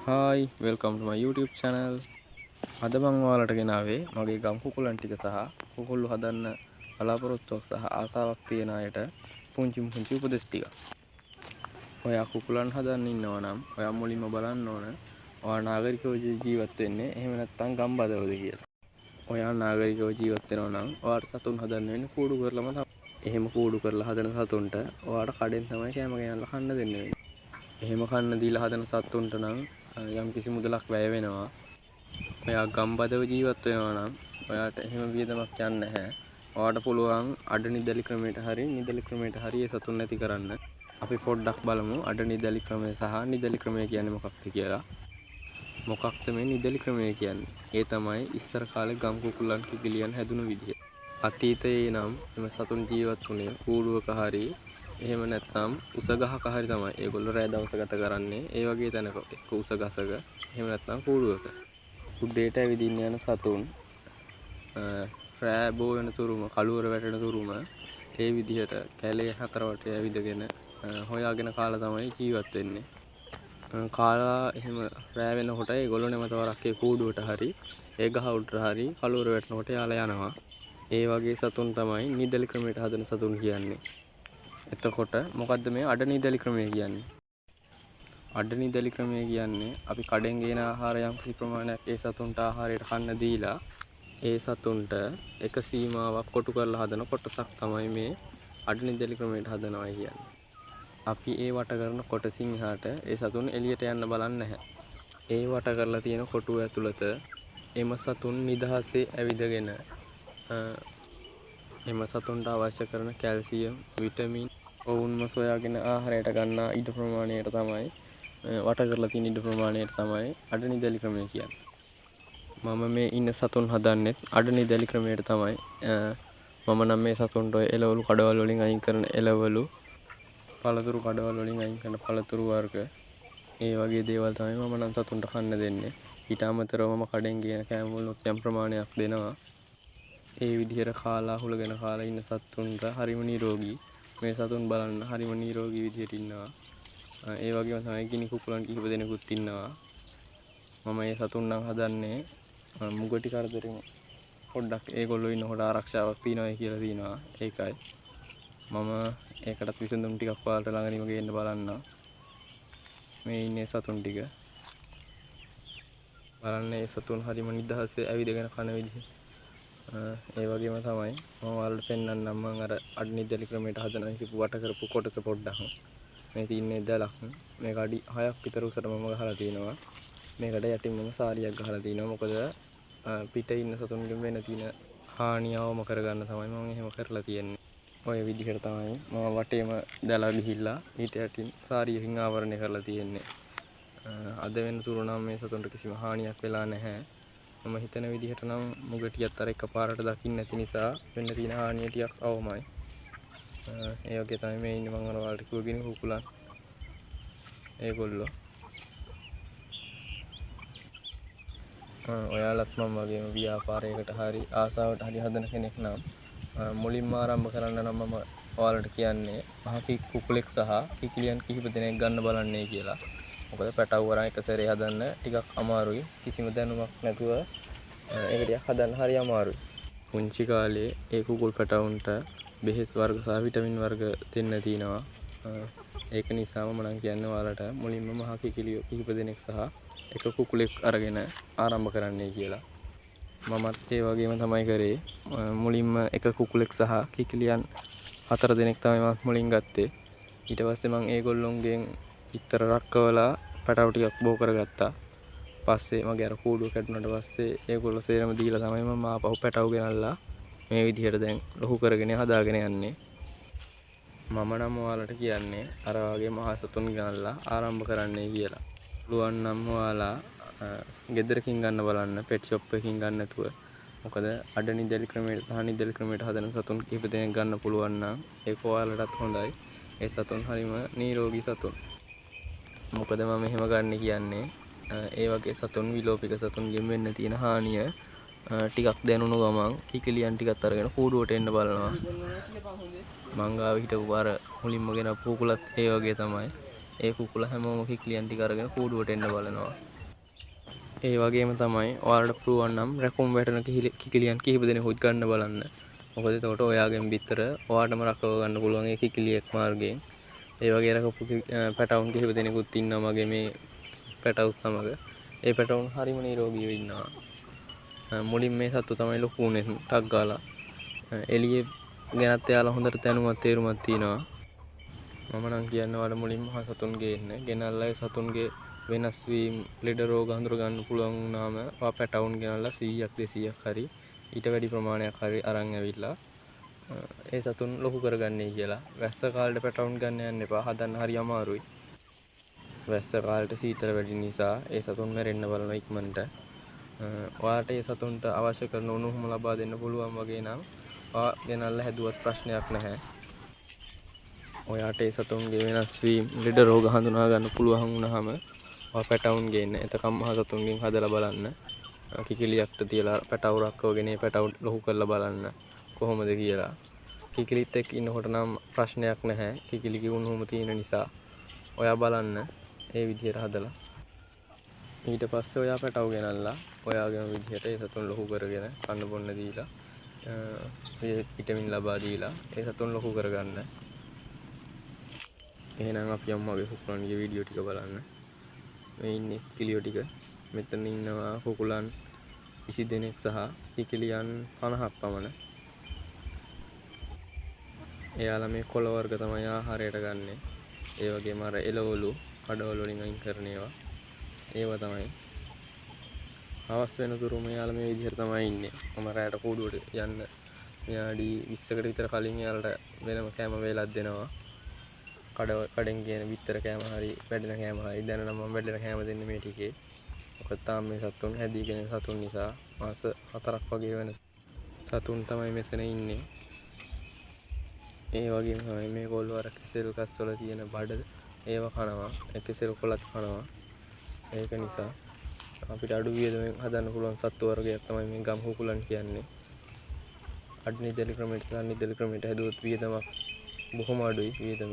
Hi, welcome to my YouTube channel. අද මම ඔයාලට ගෙනාවේ මගේ ගම් කුකුලන් ටික සහ කුකුල්ලු හදන්න බලාපොරොත්තුවක් සහ ආසාවක් තියෙන අයට පුංචි උපදෙස් ටිකක්. ඔයා කුකුලන් හදන්න ඉන්නවා නම් ඔයා මුලින්ම බලන්න ඕන ඔයා නාගරිකව ජීවත් වෙන්නේ එහෙම නැත්නම් ගම්බදවද කියලා. ඔයා නාගරිකව ජීවත් වෙනවා නම් ඔයාට සතුන් හදන්න වෙන්නේ කූඩු කරලම තමයි. එහෙම කූඩු කරලා හදන සතුන්ට ඔයාට කඩෙන් තමයි කෑම ගෙනල්ලා කන්න දෙන්න වෙන්නේ. එහෙම කන්න දීලා හදන සතුන්ට නම් යම් කිසි මුදලක් වැය වෙනවා. ඔයා ගම්බදව ජීවත් වෙනවා නම් ඔයාට එහෙම වියදමක් යන්නේ නැහැ. ඔයාට පුළුවන් අඩ නිදලි ක්‍රමයට හරි නිදලි ක්‍රමයට හරි ඒ සතුන් නැති කරන්න. අපි පොඩ්ඩක් බලමු අඩ නිදලි ක්‍රමය සහ නිදලි ක්‍රමය කියන්නේ මොකක්ද කියලා. මොකක්ද මේ නිදලි ක්‍රමය කියන්නේ? ඒ තමයි ඉස්සර කාලේ ගම් කුකුලන් කිකිලියන් හැදුණු විදිය. අතීතයේ නම් එම සතුන් ජීවත් වුණේ කූඩුවක හරි එහෙම නැත්නම් උස ගහක හරි තමයි. ඒගොල්ලෝ රෑ දවස ගත කරන්නේ ඒ වගේ තැනක එක්ක උස ගසක එහෙම නැත්නම් කූඩුවක. උඩේට ඇවිදින්න යන සතුන් රෑ බෝ වෙන තුරුම කළුවර වැටෙන තුරුම ඒ විදිහට කැලේ හතරවට ඇවිදගෙන හොයාගෙන කාලා තමයි ජීවත් වෙන්නේ. කාලා එහෙම රෑ වෙනකොට ඒගොල්ලෝ නැවත වරක් ඒ කූඩුවට හරි ඒ ගහ උඩට හරි කළුවර වැටෙනකොට යාලා යනවා. ඒ වගේ සතුන් තමයි නිදලි ක්‍රමයට හදන සතුන් කියන්නේ. එතකොට මොකද්ද මේ අඩ නිදලි ක්‍රමය කියන්නේ? අඩ නිදලි ක්‍රමය කියන්නේ අපි කඩෙන් ගෙන ආහාර යම් කිසි ප්‍රමාණයක් ඒ සතුන්ට ආහාරයට කන්න දීලා ඒ සතුන්ට එක සීමාවක් කොටු කරලා හදන කොටසක් තමයි මේ අඩ නිදලි ක්‍රමයට හදනවා කියන්නේ. අපි ඒ වට කරන කොටසින් එහාට ඒ සතුන් එළියට යන්න බලන්නේ නැහැ. ඒ වට කරලා තියෙන කොටුව ඇතුළත එම සතුන් නිදහසේ ඇවිදගෙන එම සතුන්ට අවශ්‍ය කරන කැල්සියම්, විටමින් ඔවුන්ම සොයාගෙන ආහාරයට ගන්නා ඉඩ ප්‍රමාණයට තමයි වට කරලා තියෙන ඉඩ ප්‍රමාණයට තමයි අඩ නිදලි ක්‍රමය කියන්නේ. මම මේ ඉන්න සතුන් හදන්නේ අඩ නිදලි ක්‍රමයට තමයි. මම නම් මේ සතුන්ට එළවලු කඩවල වලින් අයින් කරන එළවලු, පළතුරු කඩවල වලින් අයින් කරන පළතුරු වර්ග, ඒ වගේ දේවල් තමයි මම නම් සතුන්ට කන්න දෙන්නේ. ඊට අමතරව මම කඩෙන් ගෙන කෑම වලුත් යම් ප්‍රමාණයක් දෙනවා. ඒ විදිහට කාලා හුලගෙන කාලා ඉන්න සතුන්ට හරිම නිරෝගී. මේ සතුන් බලන්න හරිම නිරෝගී විදිහට ඉන්නවා. ඒ වගේම තමයි ගිනි කුකුලන් කිහිප දෙනෙකුත් ඉන්නවා. මම මේ සතුන් නම් හදන්නේ මුගටි කරදරෙන් පොඩ්ඩක් ඒගොල්ලෝ ඉන්නකොට ආරක්ෂාවක් තියනවා කියලා දිනවා. ඒකයි. මම ඒකටත් විසඳුම් ටිකක් ඔයාලට ළඟදීම ගේන්න බලන්න. මේ ඉන්නේ සතුන් ටික. බලන්න මේ සතුන් හරිම නිදහසේ ඇවිදගෙන කන විදිහ. ඒ වගේම තමයි මම ඔයාලට පෙන්වන්නම් මම අර අඩ නිදලි ක්‍රමයට හදන හිපු වට කරපු කොටස පොඩ්ඩක්. මේ තින්නේ දලක්. මේක අඩි 6ක් විතර උසට මම ගහලා තිනවා. මේකට යටින් මම සාරියක් ගහලා තිනවා. මොකද පිටේ ඉන්න සතුන්ගෙන් වෙන තියෙන හානිය අවම කරගන්න තමයි මම එහෙම කරලා තියෙන්නේ. ඔය විදිහට තමයි මම වටේම දලා ගිහිල්ලා ඊට යටින් සාරියකින් ආවරණය කරලා තියෙන්නේ. අද වෙන තුරු නම් මේ සතුන්ට කිසිම හානියක් වෙලා නැහැ. මම හිතන විදිහට නම් මුගටියත් අර එකපාරට දකින්න නැති නිසා වෙන්න තියෙන හානිය ටිකක් අවමයි. ඒ වගේ තමයි මේ ඉන්නේ මම ඔයාලට කිව්ව ගිනි කුකුලන්. ඒගොල්ලෝ ඔයාලත් මම වගේම ව්‍යාපාරයකට හරි ආසාවට හරි හදන කෙනෙක් නම් මුලින්ම ආරම්භ කරන්න නම් මම ඔයාලට කියන්නේ මහ කුකුලෙක් සහ කිකිලියන් කිහිප දෙනෙක් ගන්න බලන්නේ කියලා. මොකද පැටව වරන් එක සැරේ හදන්න ටිකක් අමාරුයි. කිසිම දැනුමක් නැතුව ඒක ටිකක් හදන්න හරි අමාරුයි. පුංචි කාලේ ඒ කුකුල් පැටවුන්ට බෙහෙත් වර්ග සහ විටමින් වර්ග දෙන්න තියෙනවා. ඒක නිසා මම නම් කියන්නේ ඔයාලට මුලින්ම මහ කිකිලියෝ කිහිප දෙනෙක් සහ එක කුකුලෙක් අරගෙන ආරම්භ කරන්නයි කියලා. මමත් ඒ වගේම තමයි කරේ. මුලින්ම එක කුකුලෙක් සහ කිකිලියන් 4 දෙනෙක් තමයි මම මුලින් ගත්තේ. ඊට පස්සේ මම ඒගොල්ලොන්ගෙන් විතර රක්කවලා පැටව ටිකක් බෝ කරගත්තා. පස්සේ මගේ අර කූඩුව කැඩුනට පස්සේ ඒගොල්ලෝ සේරම දීලා තමයි මම ආපහු පැටව ගෙනල්ලා මේ විදිහට දැන් ලොකු කරගෙන හදාගෙන යන්නේ. මම නම් ඔයාලට කියන්නේ අර වගේ මහා සතුන් ගෙනල්ලා ආරම්භ කරන්නයි කියලා. පුළුවන් නම් ඔයාලා ගෙදරකින් ගන්න බලන්න පෙට් ෂොප් එකකින් ගන්න නැතුව. මොකද අඩ නිදලි ක්‍රමයට සහ නිදලි ක්‍රමයට හදන සතුන් කිහිප දෙනෙක් ගන්න පුළුවන් නම් ඒක ඔයාලටත් හොඳයි. ඒ සතුන් හරිම නිරෝගී සතුන්. මොකද මම එහෙම ගන්න කියන්නේ ඒ වගේ සතුන් විලෝපික සතුන්ගෙන් වෙන්න තියෙන හානිය ටිකක් දැනුණු ගමන් කිකිලියන් ටිකක් අරගෙන කූඩුවට එන්න බලනවා. මං ගාව හිටපු අර මුලින්ම ගෙන කුකුලත් ඒ වගේ තමයි. ඒ කුකුලා හැමෝම කිකිලියන් ටික අරගෙන කූඩුවට එන්න බලනවා. ඒ වගේම තමයි ඔයාලට පුළුවන් නම් රැකුම් වැටෙන කිකිලියන් කිහිප දෙනෙකුත් ගන්න බලන්න. මොකද එතකොට ඔයාගෙන් විතර ඔයාටම රකව ගන්න පුළුවන් ඒ කිකිලියෙක් මාර්ගයෙන්. ඒ වගේ රකපු පැටවුන් කිහිප දෙනෙකුත් ඉන්නවා මගේ මේ පැටවුත් සමග. ඒ පැටවුන් හරිම නිරෝගීව ඉන්නවා. මුලින් මේ සත්තු තමයි ලොකු වුනේ ටක් ගාලා. එළියේ ගැනත් එයාලා හොඳට දැනුමත් තේරුමක් තියෙනවා. මම නම් කියන්නේ ඔයාලා මුලින්ම සතුන් ගේන්න. ගෙනල්ලා ඒ සතුන්ගේ වෙනස් වීම ලෙඩ රෝග හඳුර ගන්න පුළුවන් වුණාම ඔයා පැටවුන් ගෙනල්ලා 100ක් 200ක් හරි ඊට වැඩි ප්‍රමාණයක් හරි අරන් ඇවිල්ලා ඒ සතුන් ලොකු කරගන්නයි කියලා. වැස්ස කාලේට පැටවුන් ගන්න යන්න එපා. හදන්න හරි අමාරුයි. වැස්ස කාලේට සීතල වැඩි නිසා ඒ සතුන් මැරෙන්න බලන ඉක්මනට. ඔයාලට ඒ සතුන්ට අවශ්‍ය කරන උණුහුම ලබා දෙන්න පුළුවන් වගේ නම් ඔයා ගෙනල්ලා හැදුවත් ප්‍රශ්නයක් නැහැ. ඔයාට ඒ සතුන්ගේ වෙනස් වීම ලෙඩ රෝග හඳුනා ගන්න පුළුවන් වුණාම ඔයා පැටවුන් ගේන්න. එතකම් මහ සතුන්ගෙන් හදලා බලන්න. කිකිලියක්ට තියලා පැටව රක්කවගෙන ඒ පැටව ලොකු කරලා බලන්න කොහොමද කියලා. කිකිලිත් එක්ක ඉන්නකොට නම් ප්‍රශ්නයක් නැහැ. කිකිලිගේ උණුහුම තියෙන නිසා ඔයා බලන්න ඒ විදිහට හදලා. ඊට පස්සේ ඔයා පැටව ගෙනල්ලා ඔයාගේම විදිහට ඒ සතුන් ලොකු කරගෙන කන්න බොන්න දීලා විටමින් ලබා දීලා ඒ සතුන් ලොකු කරගන්න. එහෙනම් අපි යමු මගේ කුකුලන්ගේ වීඩියෝ ටික බලන්න. මේ ඉන්නේ කිලියෝ ටික. මෙතන ඉන්නවා කුකුලන් 20 දෙනෙක් සහ කිකිලියන් 50ක් පමණ. එයාලා මේ කොළ වර්ග තමයි ආහාරයට ගන්නෙ. ඒ වගේම අර එළවලු, කඩවල වලින් අයින් කරන ඒවා තමයි. හවස් වෙනතුරුම එයාලා මේ විදිහට තමයි ඉන්නේ. මම රැයට කූඩුවට යන්න විනාඩි 20කට විතර කලින් එයාලට වෙනම කෑම වේලක් දෙනවා. කඩෙන් කියන විතර කෑම හරි වැඩෙන කෑම හරි දැන් නම් මම වැඩෙන කෑම දෙන්නේ මේ ටිකේ. මොකද තාම මේ සතුන් හැදීගෙන සතුන් නිසා මාස 4ක් වගේ වෙන සතුන් තමයි මෙතන ඉන්නේ. ඒ වගේම තමයි මේගොල්ලෝ අර කෙසෙල් ගස් වල තියෙන බඩ ඒව කනවා. ඒ කෙසෙල් කොළත් කනවා. ඒක නිසා අපිට අඩු වියදමෙන් හදන්න පුළුවන් සත්තු වර්ගයක් තමයි මේ ගම් කුකුලන් කියන්නේ. අඩු නිදැලි ක්‍රමයට සහ නිදැලි ක්‍රමයට හැදුවොත් වියදමක් බොහොම අඩුයි වියදම.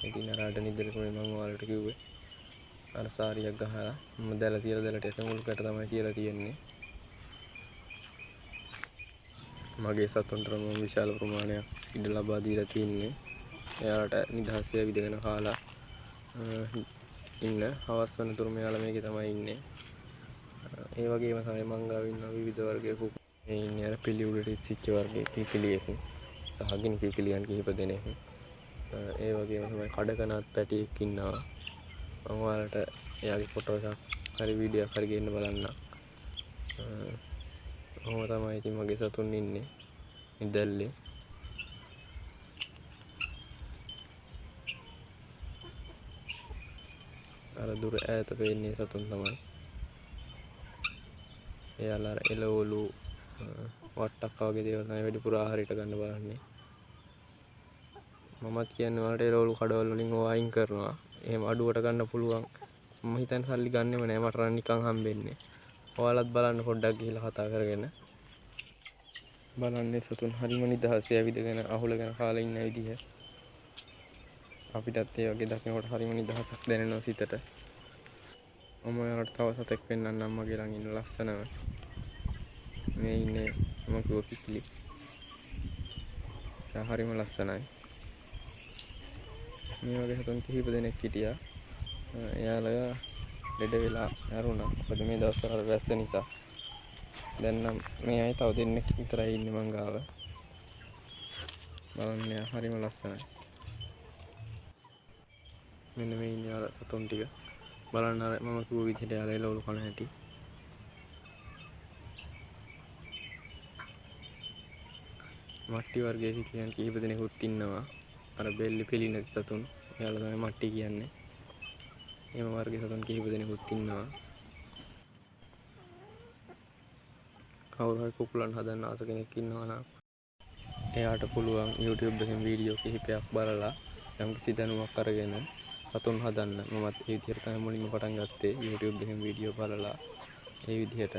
ඉතින් අර අඩු නිදැලි ක්‍රමය මම ඔයාලට කිව්වේ. අර සාරියක් ගහලා මම දැල තියලා දැලට එසමුල්කට තමයි තියලා තියෙන්නේ. මගේ සතුන්ට මම විශාල ප්‍රමාණයක් ඉඩ ලබා දීලා තින්නේ. එයාලට නිදහසේ ඇවිදගෙන කාලා ඉන්න. හවස් වෙනතුරු මෙයාලා මේකේ තමයි ඉන්නේ. ඒ වගේම තමයි මං ගාව ඉන්න විවිධ වර්ගයේ කුකුලන්. මේ ඉන්නේ අර පිළි උඩට ඉච්ච වර්ගයේ කිකිලියෙක්. සහගිනි කිකිලියන් කිහිප දෙනෙක්. ඒ වගේම තමයි කඩකනත් පැටියෙක් ඉන්නවා. මම ඔයාලට එයාගේ ෆොටෝ එකක් හරි වීඩියෝ එකක් හරි ගේන්න බලන්න. ඔහොම තමයි ඉතින් මගේ සතුන් ඉන්නේ නිදැල්ලේ. අර දුර ඈත පේන්නේ සතුන් තමයි. එයාලා අර එළවලු වට්ටක්ක වගේ දේවල් තමයි වැඩිපුර ආහාරයට ගන්න බලන්නේ. මමත් කියන්නේ ඔයාලට එළවලු කඩවල වලින් ඕවා අයින් කරනවා. එහෙම අඩුවට ගන්න පුළුවන්. මම හිතන්නේ සල්ලි ගන්නෙම නෑ. මට නම් නිකන් හම්බෙන්නේ. ඔයාලත් බලන්න පොඩ්ඩක් ගිහිල්ලා කතා කරගෙන. බලන්නේ සතුන් හරිම නිදහසේ ඇවිදගෙන අහුලගෙන කාලා ඉන්න විදිහ. අපිටත් ඒ වගේ දකිනකොට හරිම නිදහසක් දැනෙනවා සිතට. මම ඔයාලට තව සතෙක් පෙන්නන්නම් මගේ ළඟ ඉන්න ලස්සනම. මේ ඉන්නේ මම කිව්ව කිකිලි. එයා හරිම ලස්සනයි. මේ වගේ සතුන් කිහිප දෙනෙක් හිටියා. එයාලා ලෙඩ වෙලා මැරුණා. මොකද මේ දවස්වල වැස්ස නිසා. දැන් නම් මේ අය තව දෙන්නෙක් විතරයි ඉන්නේ මං ගාව. බලන්න එයා හරිම ලස්සනයි. මෙන්න මේ ඉන්නේ අර සතුන් ටික. බලන්න අර මම කිව්ව විදිහට යාලා එළවලු කන හැටි. මට්ටි වර්ගයේ කිකිලියන් කිහිප දෙනෙකුත් ඉන්නවා. අර බෙල්ලි පිළින සතුන්. එයාලා තමයි මට්ටි කියන්නේ. එහෙම වර්ගයේ සතුන් කිහිප දෙනෙකුත් ඉන්නවා. කවුරු හරි කුකුලන් හදන්න ආස කෙනෙක් ඉන්නවා නම් එයාට පුළුවන් YouTube එකෙන් වීඩියෝ කිහිපයක් බලලා යම්කිසි දැනුමක් අරගෙන සතුන් හදන්න. මමත් ඒ විදිහට තමයි මුලින්ම පටන් ගත්තේ. YouTube එකෙන් වීඩියෝ බලලා ඒ විදිහට.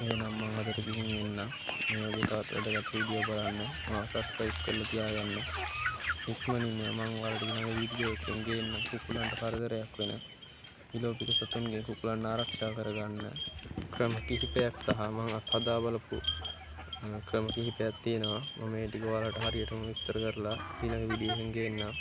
එහෙනම් මම අදට ගිහින් එන්න. මේ වගේ තවත් වැදගත් වීඩියෝ බලන්න. subscribe කරලා තියාගන්න. ඉක්මනින්ම මම ඔයාලට ඊළඟ වීඩියෝ එකෙන් ගේන්න කුකුලන්ට කරදරයක් වෙන විලෝපිත සතුන්ගේ කුකුලන් ආරක්ෂා කරගන්න ක්‍රම කිහිපයක් සහ මම අත්හදා බලපු ක්‍රම කිහිපයක් තියෙනවා. මම මේ ටික ඔයාලට හරියටම විස්තර කරලා ඊළඟ වීඩියෝ එකෙන් ගේන්නම්.